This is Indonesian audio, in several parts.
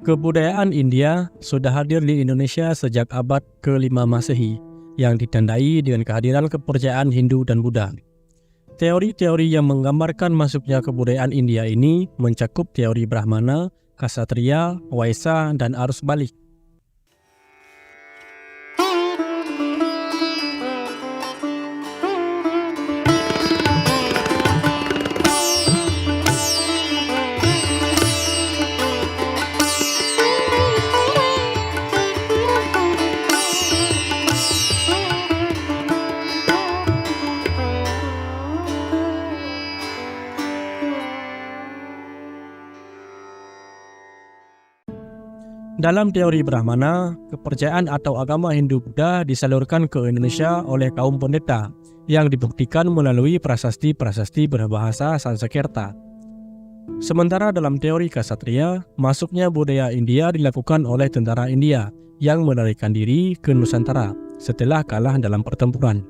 Kebudayaan India sudah hadir di Indonesia sejak abad ke-5 Masehi yang ditandai dengan kehadiran kepercayaan Hindu dan Buddha. Teori-teori yang menggambarkan masuknya kebudayaan India ini mencakup teori Brahmana, Kshatriya, Waisa, dan arus balik. Dalam teori Brahmana, kepercayaan atau agama Hindu-Buddha disalurkan ke Indonesia oleh kaum pendeta yang dibuktikan melalui prasasti-prasasti berbahasa Sanskerta. Sementara dalam teori Kshatriya, masuknya budaya India dilakukan oleh tentara India yang melarikan diri ke Nusantara setelah kalah dalam pertempuran.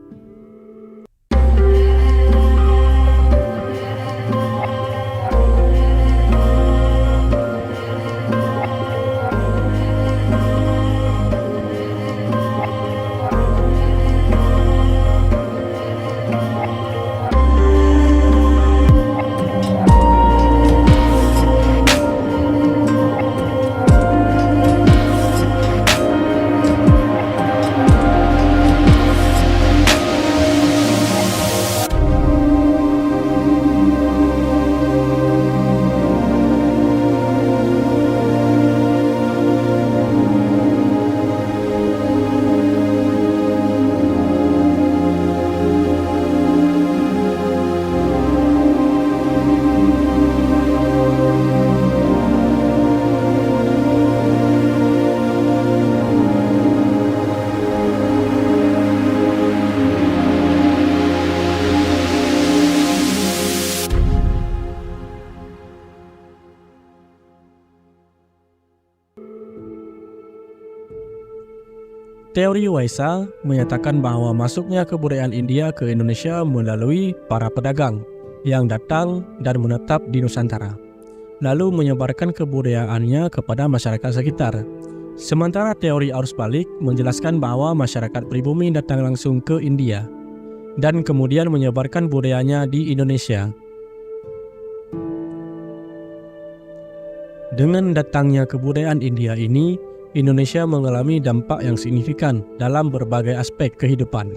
Teori Waisa menyatakan bahwa masuknya kebudayaan India ke Indonesia melalui para pedagang yang datang dan menetap di Nusantara, lalu menyebarkan kebudayaannya kepada masyarakat sekitar. Sementara teori arus balik menjelaskan bahwa masyarakat pribumi datang langsung ke India dan kemudian menyebarkan budayanya di Indonesia. Dengan datangnya kebudayaan India ini, Indonesia mengalami dampak yang signifikan dalam berbagai aspek kehidupan,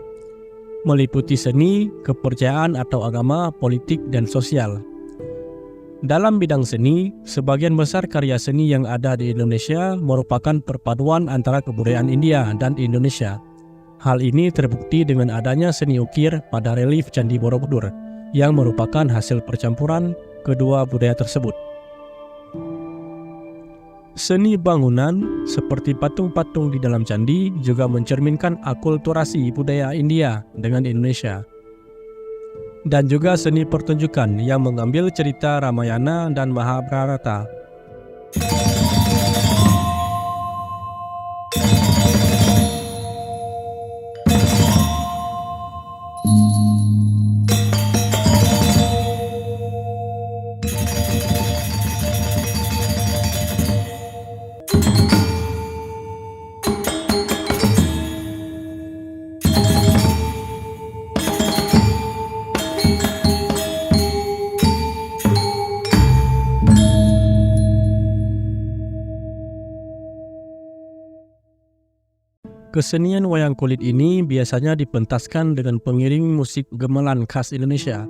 meliputi seni, kepercayaan atau agama, politik, dan sosial. Dalam bidang seni, sebagian besar karya seni yang ada di Indonesia merupakan perpaduan antara kebudayaan India dan Indonesia. Hal ini terbukti dengan adanya seni ukir pada relief Candi Borobudur yang merupakan hasil percampuran kedua budaya tersebut. Seni bangunan seperti patung-patung di dalam candi juga mencerminkan akulturasi budaya India dengan Indonesia. Dan juga seni pertunjukan yang mengambil cerita Ramayana dan Mahabharata. Kesenian wayang kulit ini biasanya dipentaskan dengan pengiring musik gamelan khas Indonesia.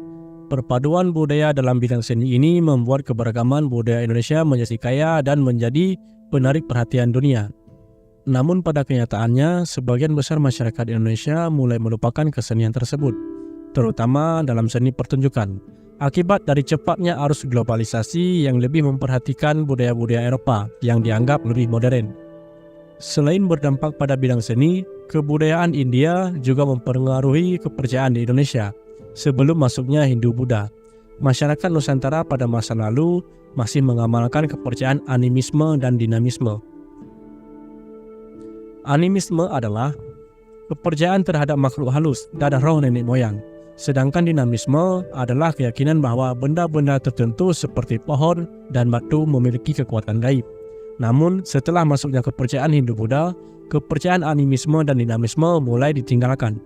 Perpaduan budaya dalam bidang seni ini membuat keberagaman budaya Indonesia menjadi kaya dan menjadi penarik perhatian dunia. Namun pada kenyataannya, sebagian besar masyarakat Indonesia mulai melupakan kesenian tersebut, terutama dalam seni pertunjukan, akibat dari cepatnya arus globalisasi yang lebih memperhatikan budaya-budaya Eropa yang dianggap lebih modern. Selain berdampak pada bidang seni, kebudayaan India juga mempengaruhi kepercayaan di Indonesia sebelum masuknya Hindu-Buddha. Masyarakat Nusantara pada masa lalu masih mengamalkan kepercayaan animisme dan dinamisme. Animisme adalah kepercayaan terhadap makhluk halus dan roh nenek moyang. Sedangkan dinamisme adalah keyakinan bahwa benda-benda tertentu seperti pohon dan batu memiliki kekuatan gaib. Namun, setelah masuknya kepercayaan Hindu-Buddha, kepercayaan animisme dan dinamisme mulai ditinggalkan.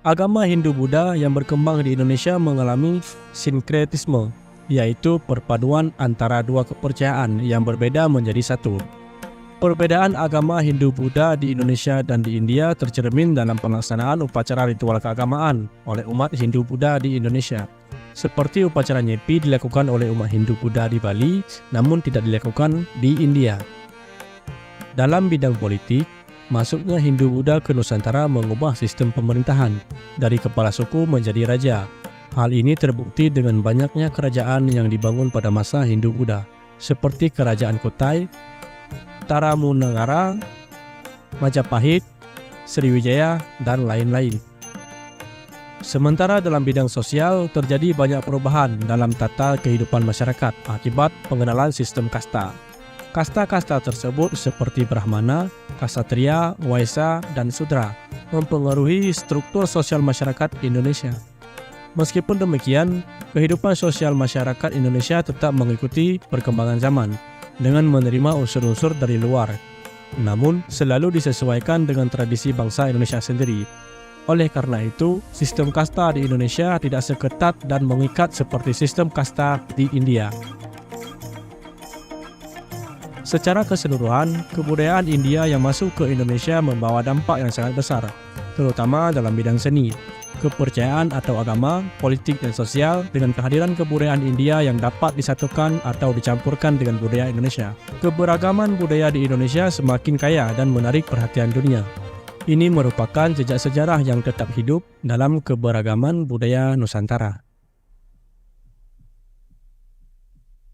Agama Hindu-Buddha yang berkembang di Indonesia mengalami sinkretisme, yaitu perpaduan antara dua kepercayaan yang berbeda menjadi satu. Perbedaan agama Hindu-Buddha di Indonesia dan di India tercermin dalam pelaksanaan upacara ritual keagamaan oleh umat Hindu-Buddha di Indonesia. Seperti upacara Nyepi dilakukan oleh umat Hindu-Buddha di Bali, namun tidak dilakukan di India. Dalam bidang politik, masuknya Hindu-Buddha ke Nusantara mengubah sistem pemerintahan dari kepala suku menjadi raja. Hal ini terbukti dengan banyaknya kerajaan yang dibangun pada masa Hindu-Buddha, seperti Kerajaan Kutai, Taramunagara, Majapahit, Sriwijaya, dan lain-lain. Sementara dalam bidang sosial terjadi banyak perubahan dalam tata kehidupan masyarakat akibat pengenalan sistem kasta. Kasta-kasta tersebut seperti Brahmana, Ksatria, Waisya, dan Sudra mempengaruhi struktur sosial masyarakat Indonesia. Meskipun demikian, kehidupan sosial masyarakat Indonesia tetap mengikuti perkembangan zaman dengan menerima unsur-unsur dari luar, namun selalu disesuaikan dengan tradisi bangsa Indonesia sendiri. Oleh karena itu, sistem kasta di Indonesia tidak seketat dan mengikat seperti sistem kasta di India. Secara keseluruhan, kebudayaan India yang masuk ke Indonesia membawa dampak yang sangat besar, terutama dalam bidang seni, kepercayaan atau agama, politik dan sosial dengan kehadiran kebudayaan India yang dapat disatukan atau dicampurkan dengan budaya Indonesia. Keberagaman budaya di Indonesia semakin kaya dan menarik perhatian dunia. Ini merupakan jejak sejarah yang tetap hidup dalam keberagaman budaya Nusantara.